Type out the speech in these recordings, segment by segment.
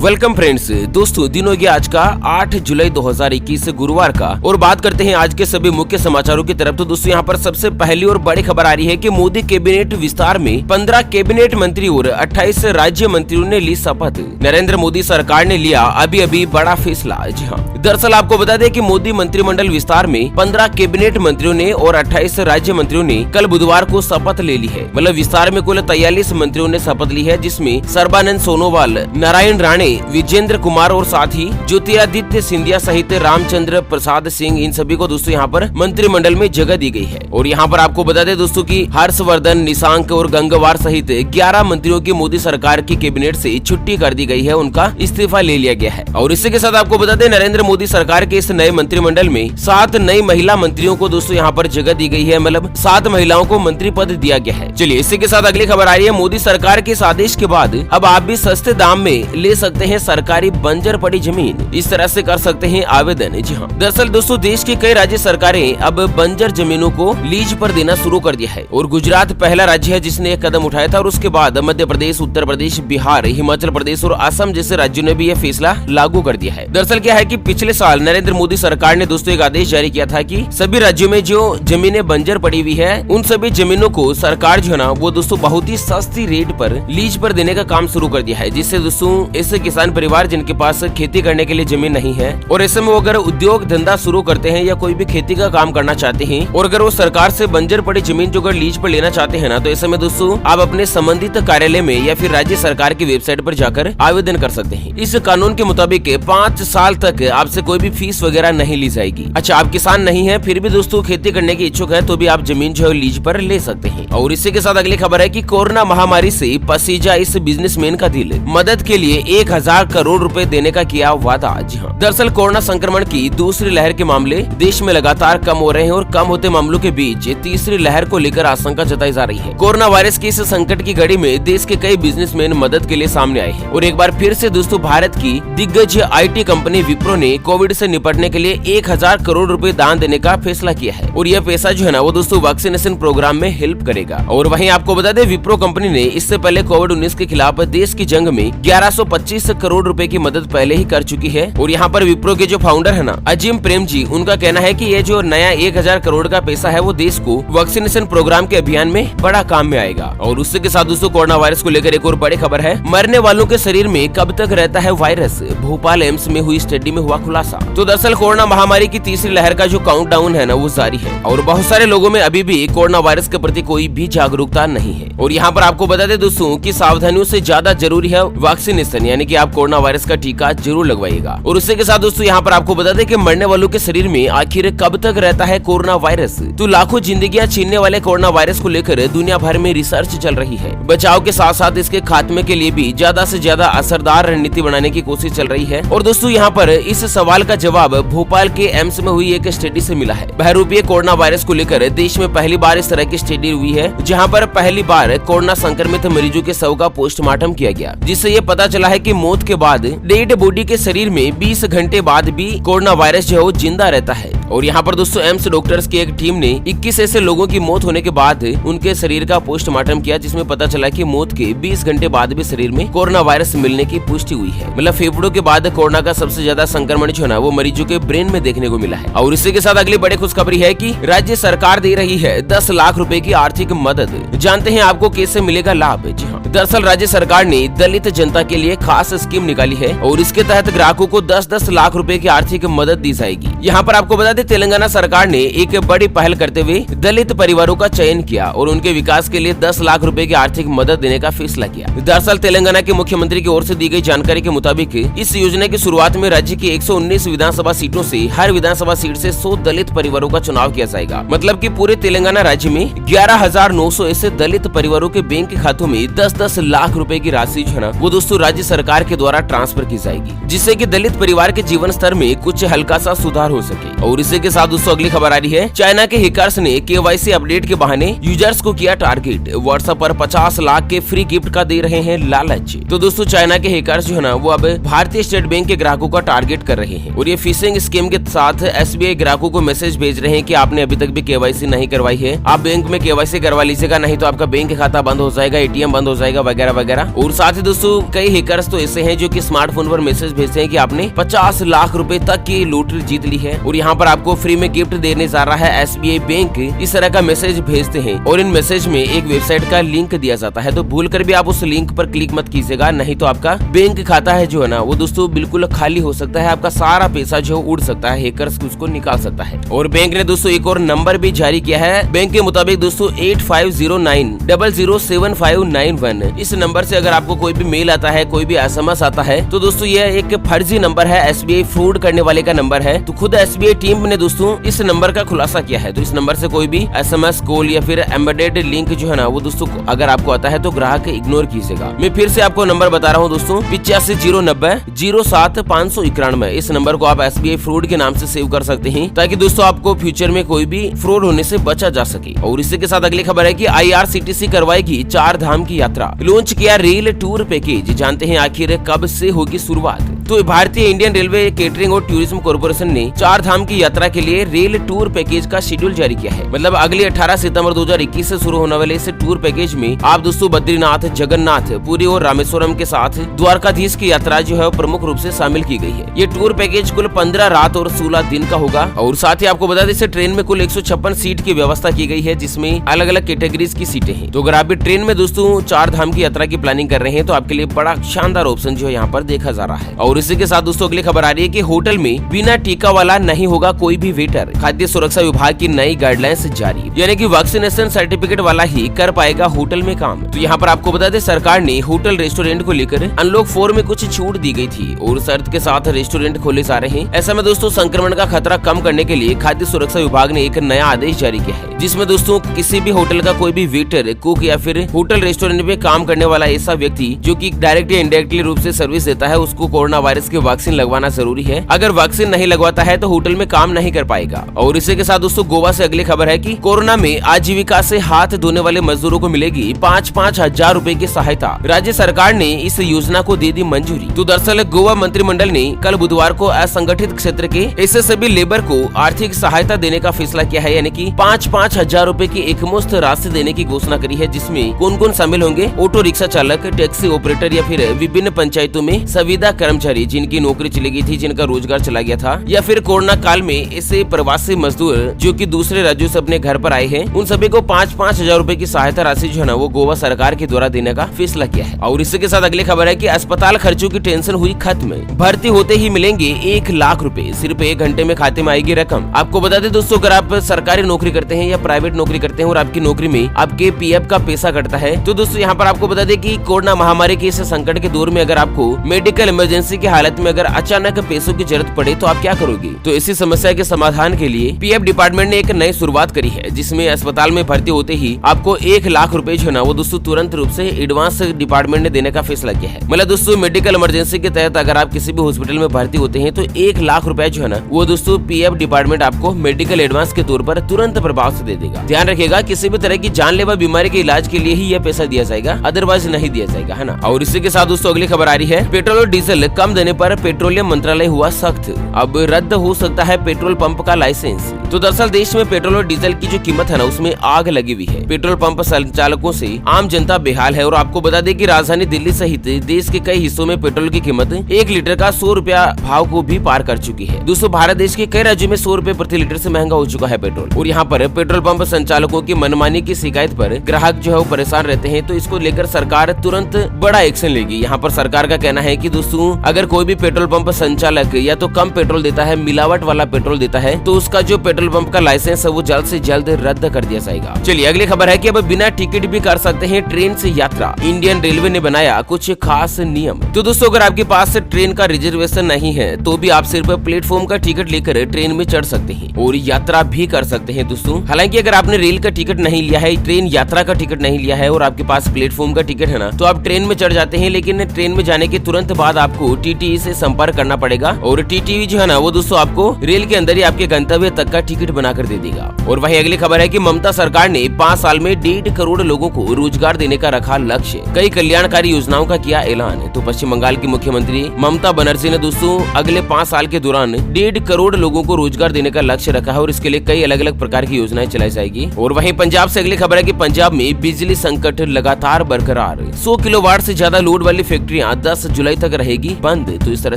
Welcome friends. दोस्तों दिन हो गया आज का 8 जुलाई 2021 गुरुवार का, और बात करते हैं आज के सभी मुख्य समाचारों की तरफ। तो दोस्तों यहाँ पर सबसे पहली और बड़ी खबर आ रही है कि मोदी कैबिनेट विस्तार में 15 कैबिनेट मंत्री और 28 राज्य मंत्रियों ने ली शपथ। नरेंद्र मोदी सरकार ने लिया अभी बड़ा फैसला। जी हाँ, दरअसल आपको बता दें कि मोदी मंत्रिमंडल विस्तार में 15 कैबिनेट मंत्रियों ने और 28 राज्य मंत्रियों ने कल बुधवार को शपथ ले ली है। मतलब विस्तार में कुल 43 मंत्रियों ने शपथ ली है, जिसमें सर्बानंद सोनोवाल, नारायण राणे, विजेंद्र कुमार और साथ ही ज्योतिरादित्य सिंधिया सहित रामचंद्र प्रसाद सिंह, इन सभी को दोस्तों यहाँ पर मंत्रिमंडल में जगह दी गई है। और यहाँ पर आपको बता दें दोस्तों कि हर्षवर्धन, निशांक और गंगवार सहित 11 मंत्रियों की मोदी सरकार की कैबिनेट से छुट्टी कर दी गई है, उनका इस्तीफा ले लिया गया है। और इसी के साथ आपको बता दें नरेंद्र मोदी सरकार के इस नए मंत्रिमंडल में 7 नई महिला मंत्रियों को दोस्तों यहाँ पर जगह दी गई है। मतलब 7 महिलाओं को मंत्री पद दिया गया है। चलिए इसी के साथ अगली खबर आ रही है। मोदी सरकार के इस आदेश के बाद अब आप भी सस्ते दाम में ले सकते हैं सरकारी बंजर पड़ी जमीन। इस तरह से कर सकते हैं आवेदन। जी हाँ, दरअसल दोस्तों देश की कई राज्य सरकारें अब बंजर जमीनों को लीज पर देना शुरू कर दिया है, और गुजरात पहला राज्य है जिसने एक कदम उठाया था। और उसके बाद मध्य प्रदेश, उत्तर प्रदेश, बिहार, हिमाचल प्रदेश और असम जैसे राज्यों ने भी यह फैसला लागू कर दिया है। दरअसल क्या है कि पिछले साल नरेंद्र मोदी सरकार ने दोस्तों एक आदेश जारी किया था कि सभी राज्यों में जो जमीनें बंजर पड़ी हुई है, उन सभी जमीनों को सरकार जो है ना वो दोस्तों बहुत ही सस्ती रेट पर लीज पर देने का काम शुरू कर दिया है। जिससे दोस्तों ऐसे किसान परिवार जिनके पास खेती करने के लिए जमीन नहीं है और ऐसे में वो अगर उद्योग धंधा शुरू करते हैं या कोई भी खेती का काम करना चाहते हैं, और अगर वो सरकार से बंजर पड़ी जमीन जो अगर लीज पर लेना चाहते हैं ना, तो ऐसे में दोस्तों आप अपने संबंधित कार्यालय में या फिर राज्य सरकार की वेबसाइट पर जाकर आवेदन कर सकते हैं। इस कानून के मुताबिक 5 साल तक आपसे कोई भी फीस वगैरह नहीं ली जाएगी। अच्छा, आप किसान नहीं है फिर भी दोस्तों खेती करने की इच्छुक है तो भी आप जमीन जो है लीज पर ले सकते हैं। और इसी के साथ अगली खबर है कि कोरोना महामारी से पसीजा इस बिजनेसमैन का दिल, मदद के लिए 1000 करोड़ रुपए देने का किया वादा। जी हाँ, दरअसल कोरोना संक्रमण की दूसरी लहर के मामले देश में लगातार कम हो रहे हैं, और कम होते मामलों के बीच तीसरी लहर को लेकर आशंका जताई जा रही है। कोरोना वायरस की इस संकट की घड़ी में देश के कई बिजनेसमैन मदद के लिए सामने आए हैं, और एक बार फिर से दोस्तों भारत की दिग्गज IT कंपनी विप्रो ने कोविड से निपटने के लिए 1000 करोड़ रुपए दान देने का फैसला किया है। और यह पैसा जो है ना वो दोस्तों वैक्सीनेशन प्रोग्राम में हेल्प करेगा। और वहीं आपको बता दें विप्रो कंपनी ने इससे पहले कोविड-19 के खिलाफ देश की जंग में 1125 करोड़ रुपए की मदद पहले ही कर चुकी है। और यहाँ पर विप्रो के जो फाउंडर है ना अजीम प्रेम जी, उनका कहना है कि ये जो नया 1000 करोड़ का पैसा है वो देश को वैक्सीनेशन प्रोग्राम के अभियान में बड़ा काम में आएगा। और उसके साथ दोस्तों कोरोना वायरस को लेकर एक और बड़ी खबर है। मरने वालों के शरीर में कब तक रहता है वायरस, भोपाल एम्स में हुई स्टडी में हुआ खुलासा। तो दरअसल कोरोना महामारी की तीसरी लहर का जो काउंटडाउन है ना वो जारी है, और बहुत सारे लोगों में अभी भी कोरोना वायरस के प्रति कोई भी जागरूकता नहीं है। और यहाँ पर आपको बता दें दोस्तों कि सावधानियों से ज्यादा जरूरी है वैक्सीनेशन, यानी कि आप कोरोना वायरस का टीका जरूर लगवाइएगा। और उसी के साथ दोस्तों यहाँ पर आपको बता दें कि मरने वालों के शरीर में आखिर कब तक रहता है कोरोना वायरस। तो लाखों जिंदगियां छीनने वाले कोरोना वायरस को लेकर दुनिया भर में रिसर्च चल रही है। बचाव के साथ साथ इसके खात्मे के लिए भी ज्यादा से ज्यादा असरदार रणनीति बनाने की कोशिश चल रही है। और दोस्तों यहाँ पर इस सवाल का जवाब भोपाल के एम्स में हुई एक स्टडी से मिला है। बहरूपीय कोरोना वायरस को लेकर देश में पहली बार इस तरह की स्टडी हुई है, जहाँ पर पहली बार कोरोना संक्रमित मरीजों के शव का पोस्टमार्टम किया गया, जिससे ये पता चला है कि मौत के बाद डेड बॉडी के शरीर में 20 घंटे बाद भी कोरोना वायरस जो है वो जिंदा रहता है। और यहाँ पर दोस्तों एम्स डॉक्टर्स की एक टीम ने 21 ऐसे लोगों की मौत होने के बाद उनके शरीर का पोस्टमार्टम किया, जिसमें पता चला कि मौत के 20 घंटे बाद भी शरीर में कोरोना वायरस मिलने की पुष्टि हुई है। मतलब फेफड़ों के बाद कोरोना का सबसे ज्यादा संक्रमण जो है ना वो मरीजों के ब्रेन में देखने को मिला है। और इसी के साथ अगली बड़ी खुशखबरी है कि राज्य सरकार दे रही है 10 लाख रुपए की आर्थिक मदद। जानते हैं आपको कैसे मिलेगा लाभ। जी हाँ, दरअसल राज्य सरकार ने दलित जनता के लिए खास स्कीम निकाली है, और इसके तहत ग्राहकों को 10-10 लाख रुपए की आर्थिक मदद दी जाएगी। यहाँ पर आपको बता दें तेलंगाना सरकार ने एक बड़ी पहल करते हुए दलित परिवारों का चयन किया और उनके विकास के लिए 10 लाख रुपए की आर्थिक मदद देने का फैसला किया। दरअसल तेलंगाना के मुख्यमंत्री की ओर से दी गई जानकारी के मुताबिक इस योजना की शुरुआत में राज्य की 119 विधानसभा सीटों से हर विधानसभा सीट से 100 दलित परिवारों का चुनाव किया जाएगा। मतलब कि पूरे तेलंगाना राज्य में 11,900 ऐसे दलित परिवारों के बैंक खातों में 10-10 लाख रुपए की राशि जो है ना वो दोस्तों राज्य सरकार के द्वारा ट्रांसफर की जाएगी, जिससे कि दलित परिवार के जीवन स्तर में कुछ हल्का सा सुधार हो सके। और इसी के साथ दोस्तों अगली खबर आ रही है। चाइना के हैकर्स ने KYC अपडेट के बहाने यूजर्स को किया टारगेट। व्हाट्सएप पर 50 लाख के फ्री गिफ्ट का दे रहे हैं लालच। तो दोस्तों चाइना के हैकर्स जो है ना वो अब भारतीय स्टेट बैंक के ग्राहकों का टारगेट कर रहे हैं, और ये फिशिंग स्कीम के साथ SBI ग्राहकों को मैसेज भेज रहे हैं कि आपने अभी तक भी KYC नहीं करवाई है, आप बैंक में KYC करवा लीजिएगा, नहीं तो आपका बैंक खाता बंद हो जाएगा, ATM बंद हो जाएगा वगैरह वगैरह। और साथ ही दोस्तों कई हैकर्स तो ऐसे हैं जो कि स्मार्टफोन पर मैसेज भेजते हैं कि आपने 50 लाख रुपए तक की लॉटरी जीत ली है और यहाँ पर आपको फ्री में गिफ्ट देने जा रहा है SBI बैंक, इस तरह का मैसेज भेजते हैं और इन मैसेज में एक वेबसाइट का लिंक दिया जाता है। तो भूल कर भी आप उस लिंक पर क्लिक मत कीजिएगा, नहीं तो आपका बैंक खाता है जो है ना वो दोस्तों बिल्कुल खाली हो सकता है, आपका सारा पैसा जो उड़ सकता है, हैकर्स उसको निकाल सकता है। और बैंक ने दोस्तों एक और नंबर भी जारी किया है। बैंक के मुताबिक दोस्तों 8509007591, इस नंबर से अगर आपको कोई भी मेल आता है, कोई भी SMS आता है तो दोस्तों यह एक फर्जी नंबर है, SBI फ्रॉड करने वाले का नंबर है। तो खुद SBI टीम ने दोस्तों इस नंबर का खुलासा किया है। तो इस नंबर से कोई भी SMS कॉल या फिर एम्बेडेड लिंक जो है ना वो दोस्तों अगर आपको आता है तो ग्राहक इग्नोर कीजिएगा। मैं फिर से आपको नंबर बता रहा हूँ दोस्तों, 8509007591। इस नंबर को आप SBI फ्रॉड के नाम से सेव कर सकते हैं ताकि दोस्तों आपको फ्यूचर में कोई भी फ्रॉड होने से बचा जा सके। और इसी के साथ अगली खबर है कि IRCTC करवाएगी 4 धाम की यात्रा, लॉन्च किया रेल टूर पैकेज। जानते हैं आखिर कब से होगी शुरुआत। तो भारतीय इंडियन रेलवे केटरिंग और टूरिज्म कॉर्पोरेशन ने 4 धाम की यात्रा के लिए रेल टूर पैकेज का शेड्यूल जारी किया है। मतलब अगले 18 सितंबर 2021 से शुरू होने वाले इस टूर पैकेज में आप दोस्तों बद्रीनाथ, जगन्नाथ, पुरी और रामेश्वरम के साथ द्वारकाधीश की यात्रा जो है प्रमुख रूप से शामिल की गई है। ये टूर पैकेज कुल 15 रात और 16 दिन का होगा। और साथ ही आपको बता दें इस ट्रेन में कुल 156 सीट की व्यवस्था की गई है, जिसमें अलग अलग कैटेगरीज की सीटें हैं। तो अगर आप भी ट्रेन में दोस्तों 4 धाम की यात्रा की प्लानिंग कर रहे हैं तो आपके लिए बड़ा शानदार ऑप्शन जो है यहाँ पर देखा जा रहा है। और इसी के साथ दोस्तों अगली खबर आ रही है कि होटल में बिना टीका वाला नहीं होगा कोई भी वेटर। खाद्य सुरक्षा विभाग की नई गाइडलाइंस जारी, यानी कि वैक्सीनेशन सर्टिफिकेट वाला ही कर पाएगा होटल में काम। तो यहाँ पर आपको बता दें सरकार ने होटल रेस्टोरेंट को लेकर अनलॉक 4 में कुछ छूट दी गई थी और शर्त के साथ रेस्टोरेंट खोले जा रहे हैं। ऐसा में दोस्तों संक्रमण का खतरा कम करने के लिए खाद्य सुरक्षा विभाग ने एक नया आदेश जारी किया है, जिसमें दोस्तों किसी भी होटल का कोई भी वेटर, कुक या फिर होटल रेस्टोरेंट में काम करने वाला ऐसा व्यक्ति जो कि डायरेक्ट या इनडायरेक्टली रूप से सर्विस देता है उसको कोरोना वायरस की वैक्सीन लगवाना जरूरी है। अगर वैक्सीन नहीं लगवाता है तो होटल में काम नहीं कर पाएगा। और इसी के साथ दोस्तों गोवा से अगली खबर है कि कोरोना में आजीविका से हाथ धोने वाले मजदूरों को मिलेगी 5-5 हजार रूपए की सहायता। राज्य सरकार ने इस योजना को दे दी मंजूरी। तो दरअसल गोवा मंत्रिमंडल ने कल बुधवार को असंगठित क्षेत्र के ऐसे सभी लेबर को आर्थिक सहायता देने का फैसला किया है, यानी कि 5-5 हजार रूपए की एकमुश्त राशि देने की घोषणा करी है, जिसमें कौन कौन शामिल होंगे? ऑटो रिक्शा चालक, टैक्सी ऑपरेटर या फिर विभिन्न पंचायतों में संविदा कर्मचारी जिनकी नौकरी चली गई थी, जिनका रोजगार चला गया था, या फिर कोरोना काल में ऐसे प्रवासी मजदूर जो कि दूसरे राज्यों से अपने घर पर आए हैं, उन सभी को 5-5 हजार रूपए की सहायता राशि जो है ना वो गोवा सरकार के द्वारा देने का फैसला किया है। और इसी के साथ अगली खबर है कि अस्पताल खर्चों की टेंशन हुई खत्म, भर्ती होते ही मिलेंगे 1 लाख रुपए, सिर्फ 1 घंटे में खाते में आएगी रकम। आपको बता दें दोस्तों अगर आप सरकारी नौकरी करते हैं या प्राइवेट नौकरी करते हैं और आपकी नौकरी में आपके PF का पैसा कटता है तो दोस्तों यहाँ पर आपको बता दें कि कोरोना महामारी के इस संकट के दौर में अगर आपको मेडिकल इमरजेंसी की हालत में अगर अचानक पैसों की जरूरत पड़े तो आप क्या करोगे? तो इसी समस्या के समाधान के लिए PF डिपार्टमेंट ने एक नई शुरुआत करी है, जिसमें अस्पताल में भर्ती होते ही आपको 1 लाख रुपए जो है ना वो दोस्तों तुरंत रूप से एडवांस डिपार्टमेंट ने देने का फैसला किया है। मतलब दोस्तों मेडिकल इमरजेंसी के तहत अगर आप किसी भी हॉस्पिटल में भर्ती होते हैं तो 1 लाख रुपए जो है ना वो दोस्तों PF डिपार्टमेंट आपको मेडिकल एडवांस के तौर पर तुरंत प्रभाव से दे देगा। ध्यान रखिएगा किसी भी तरह की जानलेवा बीमारी के इलाज के लिए ही यह पैसा दिया जाएगा, अदरवाइज नहीं दिया जाएगा, है ना। और इसी के साथ दोस्तों अगली खबर आ रही है, पेट्रोल और डीजल कम देने पर पेट्रोलियम मंत्रालय हुआ सख्त, अब रद्द हो सकता है पेट्रोल पंप का लाइसेंस। तो दरअसल देश में पेट्रोल और डीजल की जो कीमत है ना उसमें आग लगी हुई है। पेट्रोल पंप संचालकों से आम जनता बेहाल है। और आपको बता दें कि राजधानी दिल्ली सहित देश के कई हिस्सों में पेट्रोल की कीमत 1 लीटर का 100 रुपया भाव को भी पार कर चुकी है। दोस्तों भारत देश के कई राज्यों में 100 रुपए प्रति लीटर से महंगा हो चुका है पेट्रोल। और यहाँ पर पेट्रोल पंप संचालकों की मनमानी की शिकायत पर ग्राहक जो है वो परेशान रहते हैं, तो इसको लेकर सरकार तुरंत बड़ा एक्शन लेगी। यहाँ पर सरकार का कहना है कि दोस्तों अगर कोई भी पेट्रोल पंप संचालक या तो कम पेट्रोल देता है, मिलावट वाला पेट्रोल देता है, तो उसका जो पेट्रोल पंप का लाइसेंस है वो जल्द से जल्द रद्द कर दिया जाएगा। चलिए अगली खबर है कि अब बिना टिकट भी कर सकते हैं ट्रेन से यात्रा। इंडियन रेलवे ने बनाया कुछ खास नियम। तो दोस्तों अगर आपके पास ट्रेन का रिजर्वेशन नहीं है तो भी आप सिर्फ प्लेटफॉर्म का टिकट लेकर ट्रेन में चढ़ सकते हैं और यात्रा भी कर सकते हैं दोस्तों। हालांकि अगर आपने रेल का टिकट नहीं लिया है, ट्रेन यात्रा का टिकट नहीं लिया है और आपके पास प्लेटफॉर्म का टिकट है ना, तो आप ट्रेन में चढ़ जाते हैं, लेकिन ट्रेन में जाने के तुरंत बाद आपको टीटीई से संपर्क करना पड़ेगा और टीटीई जो है ना वो दोस्तों आपको रेल के अंदर ही आपके गंतव्य तक का टिकट बनाकर दे देगा। और वहीं अगली खबर है कि ममता सरकार ने 5 साल में 1.5 करोड़ लोगों को रोजगार देने का रखा लक्ष्य, कई कल्याणकारी योजनाओं का किया ऐलान। तो पश्चिम बंगाल की मुख्यमंत्री ममता बनर्जी ने दोस्तों अगले 5 साल के दौरान 1.5 करोड़ लोगों को रोजगार देने का लक्ष्य रखा है और इसके लिए कई अलग अलग प्रकार की योजनाएं चलाई जाएगी। और वहीं पंजाब से अगली खबर है कि पंजाब में बिजली संकट लगातार बरकरार, 100 किलोवाट से ज्यादा लोड वाली फैक्ट्रियां 10 जुलाई तक रहेगी बंद। तो इस तरह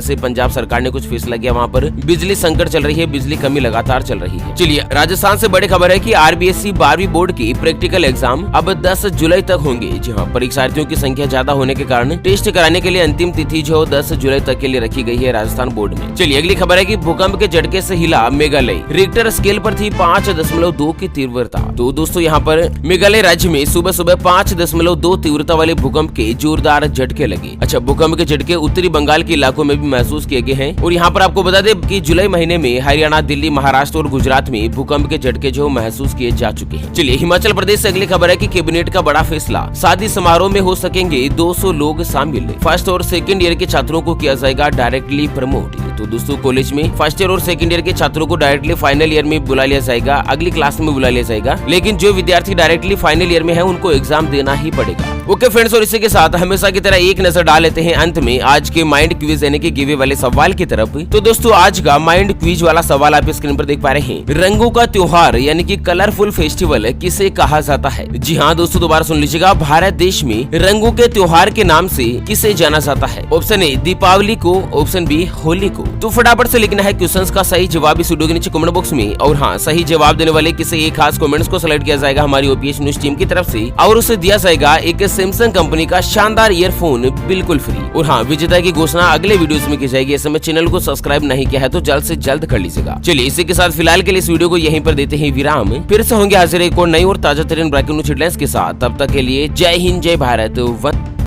से पंजाब सरकार ने कुछ फैसला किया, वहाँ पर बिजली संकट चल रही है, बिजली कमी लगातार चल रही है। चलिए राजस्थान से बड़ी खबर है कि आरबीएसई 12वीं बोर्ड की प्रैक्टिकल एग्जाम अब 10 जुलाई तक होंगे। जी हाँ, परीक्षार्थियों की संख्या ज्यादा होने के कारण टेस्ट कराने के लिए अंतिम तिथि जो 10 जुलाई तक के लिए रखी गई है राजस्थान बोर्ड में। चलिए अगली खबर है कि भूकंप के झटके से हिला मेघालय, रिक्टर स्केल पर थी 5.2 की तीव्रता। तो दोस्तों यहाँ पर मेघालय राज्य में सुबह सुबह 5.2 तीव्रता वाले भूकंप के जोरदार झटके लगे। अच्छा, भूकंप के झटके उत्तरी बंगाल के इलाकों में भी महसूस किए गए हैं और यहाँ पर आपको बता दें कि जुलाई महीने में हरियाणा, दिल्ली, महाराष्ट्र और गुजरात में भूकंप के झटके जो महसूस किए जा चुके हैं। चलिए हिमाचल प्रदेश से अगली खबर है कि कैबिनेट का बड़ा फैसला, शादी समारोह में हो सकेंगे 200 लोग शामिल, फर्स्ट और सेकंड ईयर के छात्रों को किया जाएगा डायरेक्टली प्रमोट। तो दोस्तों कॉलेज में फर्स्ट ईयर और सेकंड ईयर के छात्रों को डायरेक्टली फाइनल ईयर में बुला लिया जाएगा, अगली क्लास में बुला लिया जाएगा, लेकिन जो विद्यार्थी डायरेक्टली फाइनल ईयर में है उनको एग्जाम देना ही पड़ेगा। ओके फ्रेंड्स, और इसी के साथ हमेशा की तरह एक नजर डाल लेते हैं अंत में आज के माइंड क्विज यानी कि गिवे वाले सवाल की तरफ। तो दोस्तों आज का माइंड क्विज वाला सवाल आप स्क्रीन पर देख पा रहे हैं, रंगों का त्योहार यानी कि कलरफुल फेस्टिवल किसे कहा जाता है? जी हाँ दोस्तों, दोबारा सुन लीजिएगा, भारत देश में रंगों के त्योहार के नाम से किसे जाना जाता है? ऑप्शन ए दीपावली को, ऑप्शन बी होली को। तो फटाफट से लिखना है क्वेश्चंस का सही जवाब इस वीडियो के नीचे कमेंट बॉक्स में, और हाँ सही जवाब देने वाले किसी एक खास कमेंट्स को सेलेक्ट किया जाएगा हमारी ओपीएस न्यूज टीम की तरफ से और उसे दिया जाएगा एक सैमसंग कंपनी का शानदार ईयरफोन बिल्कुल फ्री। और हाँ, विजेता की घोषणा अगले वीडियोस में की जाएगी। ऐसे में चैनल को सब्सक्राइब नहीं किया है तो जल्द से जल्द कर लीजिएगा। चलिए इसी के साथ फिलहाल के लिए इस वीडियो को यहीं पर देते हैं विराम, फिर से होंगे हाजिर एक और नई और ताजा तरीन ब्रेकिंग न्यूज हेडलाइंस के साथ। तब तक के लिए जय हिंद, जय भारत,